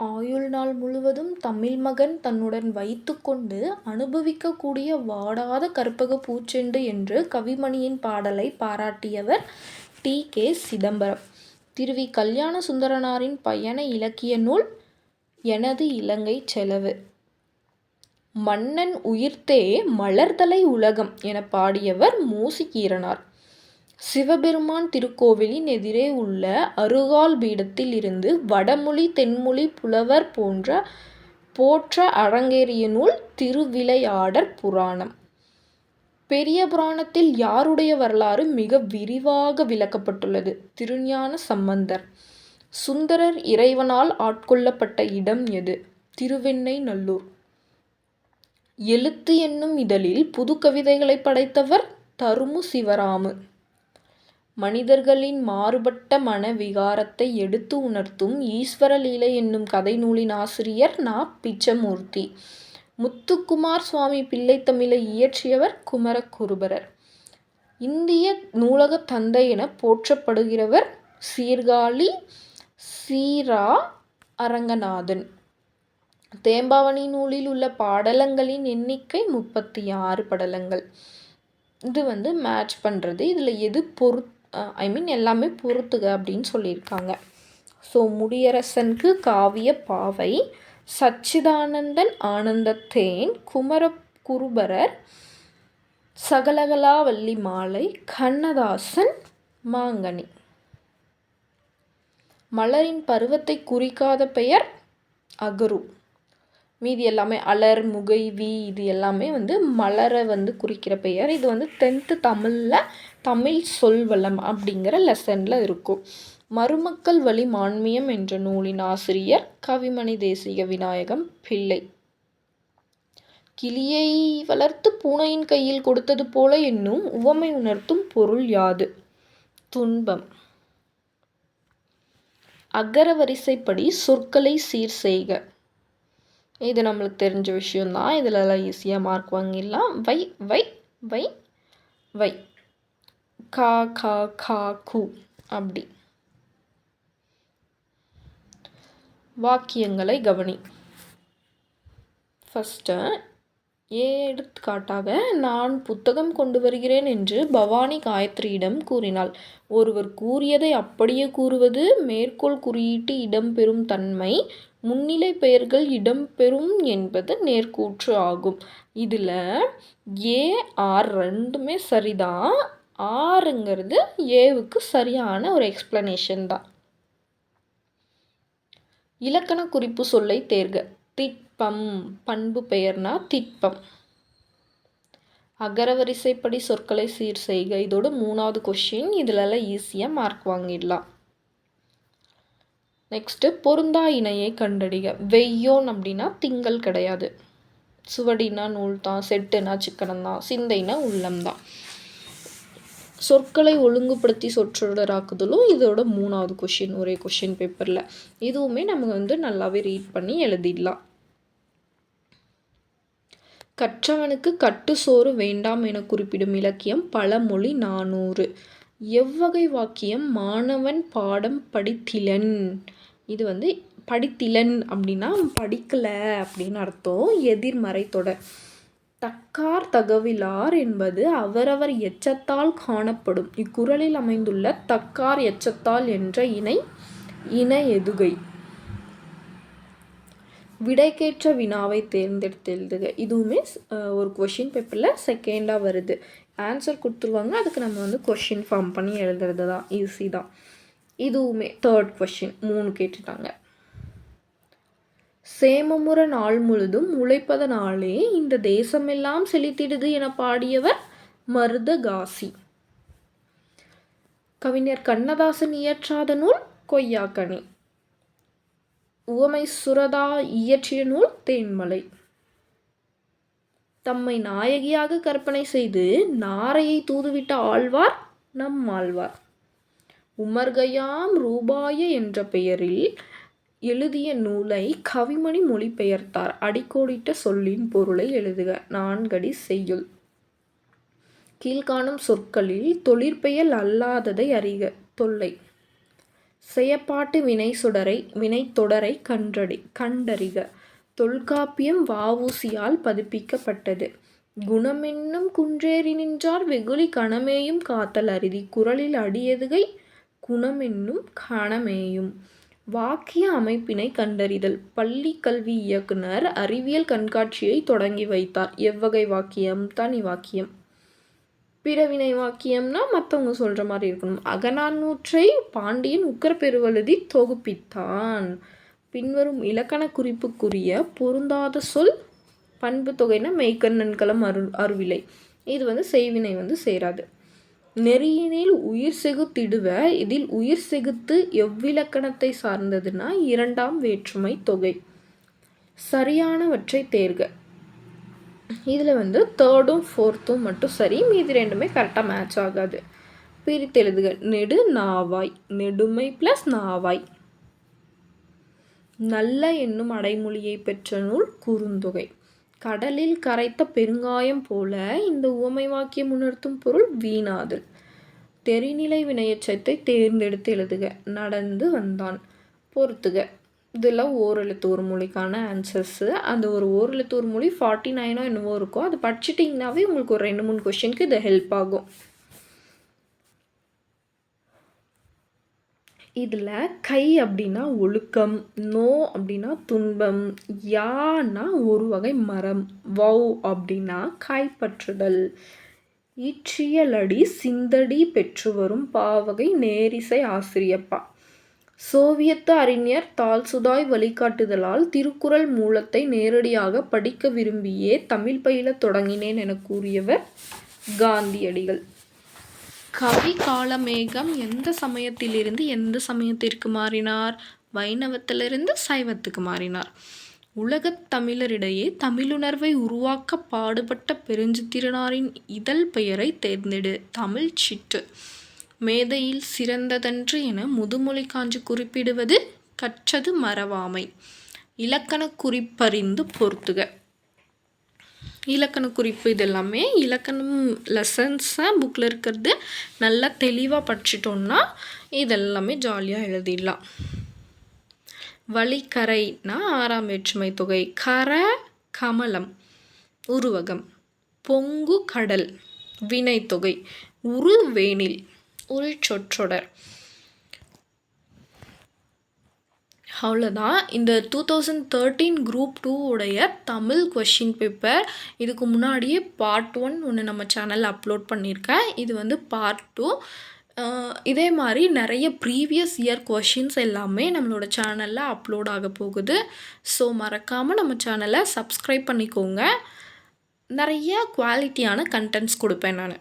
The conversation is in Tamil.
ஆயுள் நாள் முழுவதும் தமிழ் மகன் தன்னுடன் வைத்துக்கொண்டு அனுபவிக்கக்கூடிய வாடாத கற்பகப் பூச்செண்டு என்று கவிமணியின் பாடலை பாராட்டியவர் டி.கே. சிதம்பரம். திருவி கல்யாண சுந்தரனாரின் பயண இலக்கிய நூல் எனது இலங்கைச் செலவு. மன்னன் உயிர்த்தே மலர்தலை உலகம் எனப் பாடியவர் மோசிகீரனார். சிவபெருமான் திருக்கோவிலின் எதிரே உள்ள அருகால் பீடத்தில் இருந்து வடமொழி தென்மொழி புலவர் போற்ற அரங்கேறிய நூல் திருவிளையாடற் புராணம். பெரிய புராணத்தில் யாருடைய வரலாறு மிக விரிவாக விளக்கப்பட்டுள்ளது? திருஞான சம்பந்தர். சுந்தரர் இறைவனால் ஆட்கொள்ளப்பட்ட இடம் எது? திருவெண்ணெய்நல்லூர். எழுத்து என்னும் இதழில் புதுக்கவிதைகளை படைத்தவர் தருமு சிவராமு. மனிதர்களின் மாறுபட்ட மன விகாரத்தை எடுத்து உணர்த்தும் ஈஸ்வர லீலை என்னும் கதை நூலின் ஆசிரியர் நா. பிச்சமூர்த்தி. முத்துக்குமார் சுவாமி பிள்ளைத்தமிழை இயற்றியவர் குமரகுருபரர். இந்திய நூலகத் தந்தை எனப் போற்றப்படுகிறவர் சீர்காழி சீரா. அரங்கநாதன். தேம்பாவணி நூலில் உள்ள படலங்களின் எண்ணிக்கை 36 படலங்கள். இது மேட்ச் பண்ணுறது. இதில் எது எல்லாமே பொறுத்துக அப்படின்னு சொல்லியிருக்காங்க. ஸோ முடியரசனுக்கு காவிய பாவை, சச்சிதானந்தன் ஆனந்தத்தேன், குமரகுருபரர் சகலகலாவல்லி மாலை, கண்ணதாசன் மாங்கனி. மலரின் பருவத்தை குறிக்காத பெயர் அகரு. மீதி எல்லாமே அலர், முகை, வி இது எல்லாமே மலரை குறிக்கிற பெயர். இது 10th தமிழில் தமிழ் சொல்வளம் அப்படிங்கிற லெசனில் இருக்கும். மருமக்கள் வழி மான்மியம் என்ற நூலின் ஆசிரியர் கவிமணி தேசிக விநாயகம் பிள்ளை. கிளியை வளர்த்து பூனையின் கையில் கொடுத்தது போல என்னும் உவமை உணர்த்தும் பொருள் யாது? துன்பம். அகர வரிசைப்படி சொற்களை சீர் செய்க. இது நம்மளுக்கு தெரிஞ்ச விஷயம்தான். இதிலெல்லாம் ஈஸியாக மார்க் வாங்கிடலாம். வை வை வை வை, கா கா கா கு அப்படி. வாக்கியங்களை கவனி. ஃபஸ்ட்டு எடுத்துக்காட்டாக, நான் புத்தகம் கொண்டு வருகிறேன் என்று பவானி காயத்ரியிடம் கூறினாள். ஒருவர் கூறியதை அப்படியே கூறுவது மேற்கோள் குறியீட்டு இடம்பெறும் தன்மை, முன்னிலை பெயர்கள் இடம்பெறும் என்பது நேர்கூற்று ஆகும். இதில் ஏ ஆர் ரெண்டுமே சரிதான். ஆறுங்கிறது ஏவுக்கு சரியான ஒரு எக்ஸ்பிளனேஷன் தான். இலக்கண குறிப்பு சொல்லை தேர்க. திட்பம். பண்பு பெயர்னா திட்பம். அகரவரிசைப்படி சொற்களை சீர் செய்க. இதோட 3வது கொஷின். இதிலெல்லாம் ஈஸியாக மார்க் வாங்கிடலாம். நெக்ஸ்ட்டு பொருந்தா இணையை கண்டறிக. வெய்யோன் அப்படின்னா திங்கள் கிடையாது. சுவடினா நூல் தான். செட்டுனா சிக்கனம் தான். சிந்தைனா உள்ளம் தான். சொற்களை ஒழுங்குபடுத்தி சொற்றொடராக்குதலும் இதோட 3வது கொஷின். ஒரே கொஷின் பேப்பரில். இதுவுமே நம்ம நல்லாவே ரீட் பண்ணி எழுதிடலாம். கற்றவனுக்கு கட்டு சோறு வேண்டாம் என குறிப்பிடும் இலக்கியம் பழமொழி 400. எவ்வகை வாக்கியம் மாணவன் பாடம் படித்திலன்? இது படித்திலன் அப்படின்னா படிக்கலை அப்படின்னு அர்த்தம். எதிர்மறை தொடர். தக்கார் தகவிலார் என்பது அவரவர் எச்சத்தால் காணப்படும். இக்குறளில் அமைந்துள்ள தக்கார் எச்சத்தால் என்ற இணை எதுகை? விடைக்கேற்ற வினாவை தேர்ந்தெடுத்து எழுதுக. இதுவுமே ஒரு கொஷின் பேப்பரில் செகண்டாக வருது. ஆன்சர் கொடுத்துருவாங்க. அதுக்கு நம்ம கொஷின் ஃபார்ம் பண்ணி எழுதுறது தான். ஈஸி தான். இதுவுமே 3rd கொஷின். 3 கேட்டுட்டாங்க. சேமமுற நாள் முழுதும் உழைப்பதனாலே இந்த தேசமெல்லாம் செழித்திடுது என பாடியவர் மருதகாசி. கவிஞர் கண்ணதாசன் இயற்றாத நூல் கொய்யாக்கனி. உவமை சுரதா இயற்றிய நூல் தேன்மலை. தம்மை நாயகியாக கற்பனை செய்து நாரையை தூதுவிட்ட ஆழ்வார் நம்மாழ்வார். உமர்கயாம் ரூபாய என்ற பெயரில் எழுதிய நூலை கவிமணி மொழிபெயர்த்தார். அடிக்கோடிட்ட சொல்லின் பொருளை எழுதுக. 4 அடி செய்யுள். கீழ்காணும் சொற்களில் தொழிற்பெயல் அல்லாததை அறிக. தொல்லை. செயப்பாட்டு வினைத்தொடரை கண்டறிக. தொல்காப்பியம் வ.உ.சியால் பதிப்பிக்கப்பட்டது. குணமென்னும் குன்றேறி நின்றார் வெகுளி கணமேயும் காத்தல் அரிதி. குறளில் அடியெதுகை குணமென்னும் கணமேயும். வாக்கிய அமைப்பினை கண்டறிதல். பள்ளி கல்வி இயக்குனர் அறிவியல் கண்காட்சியை தொடங்கி வைத்தார். எவ்வகை வாக்கியம்? தனி வாக்கியம். பிறவினை வாக்கியம்னா மற்றவங்க சொல்கிற மாதிரி இருக்கணும். அகநானூற்றை பாண்டியன் உக்கிரப்பெருவழுதி தொகுப்பித்தான். பின்வரும் இலக்கண குறிப்புக்குரிய பொருந்தாத சொல் பண்பு தொகைனா மெய்கண்ணன்களம் அருவிலை. இது செய்வினை சேராது. நெறியினில் உயிர் செகுத்திடுவ. இதில் உயிர் செகுத்து எவ்விலக்கணத்தை சார்ந்ததுன்னா இரண்டாம் வேற்றுமை தொகை. சரியானவற்றை தேர்க. இதில் தேர்டும் ஃபோர்த்தும் மட்டும் சரி, மீதி ரெண்டுமே கரெக்டாக மேட்ச் ஆகாது. பிரித்தெழுதுக. நெடு நாவாய். நெடுமை ப்ளஸ் நாவாய். நல்ல என்னும் அடைமொழியை பெற்ற நூல் குறுந்தொகை. கடலில் கரைத்த பெருங்காயம் போல இந்த உவமை வாக்கியம் உணர்த்தும் பொருள் வீணாதல். தெரிநிலை வினையெச்சத்தை தேர்ந்தெடுத்து எழுதுக. நடந்து வந்தான். பொறுத்துக. இதெல்லாம் ஓரெழுத்து ஒரு மொழிக்கான ஆன்சர்ஸு. அந்த ஒரு ஓரெழுத்து ஒரு மொழி 49 என்னவோ இருக்கும். அது படிச்சிட்டிங்கனாவே உங்களுக்கு ஒரு 2-3 கொஷினுக்கு இது ஹெல்ப் ஆகும். இதில் கை அப்படின்னா ஒழுக்கம், நோ அப்படின்னா துன்பம், யானா ஒரு வகை மரம், வௌ அப்படின்னா கைப்பற்றுதல். ஈற்றியலடி சிந்தடி பெற்று வரும் பாவகை நேரிசை ஆசிரியப்பா. சோவியத்து அறிஞர் தால்சுதாய் வழிகாட்டுதலால் திருக்குறள் மூலத்தை நேரடியாக படிக்க விரும்பியே தமிழ் பயில தொடங்கினேன் என கூறியவர் காந்தியடிகள். கவி காலமேகம் எந்த சமயத்திலிருந்து எந்த சமயத்திற்கு மாறினார்? வைணவத்திலிருந்து சைவத்துக்கு மாறினார். உலகத் தமிழரிடையே தமிழுணர்வை உருவாக்க பாடுபட்ட பெருஞ்சித்திரனாரின் இதழ் பெயரை தேர்ந்தெடு. தமிழ் சிட்டு. மேதையில் சிறந்ததன்று என முதுமொழி காஞ்சி குறிப்பிடுவது கற்றது மறவாமை. இலக்கண குறிப்பறிந்து பொறுத்துக. இலக்கண குறிப்பு இதெல்லாமே இலக்கணம் லெசன்ஸாக புக்கில் இருக்கிறது நல்லா தெளிவாக படிச்சிட்டோம்னா இதெல்லாமே ஜாலியாக எழுதிடலாம். வழிக்கரைனா 6ஆம் வேற்றுமை தொகை. கர கமலம் உருவகம். பொங்கு கடல் வினைத்தொகை. உருவேனில் உரிச்சொற்றொடர். அவ்வளோதான். இந்த 2013 குரூப் 2 உடைய தமிழ் கொஷின் பேப்பர். இதுக்கு முன்னாடியே பார்ட் 1 ஒன்று நம்ம சேனலில் அப்லோட் பண்ணியிருக்கேன். இது பார்ட் 2. இதே மாதிரி நிறைய ப்ரீவியஸ் இயர் கொஷின்ஸ் எல்லாமே நம்மளோட சேனலில் அப்லோட் ஆக போகுது. ஸோ மறக்காமல் நம்ம சேனலை சப்ஸ்கிரைப் பண்ணிக்கோங்க. நிறைய குவாலிட்டியான கண்டென்ட்ஸ் கொடுப்பேன் நான்.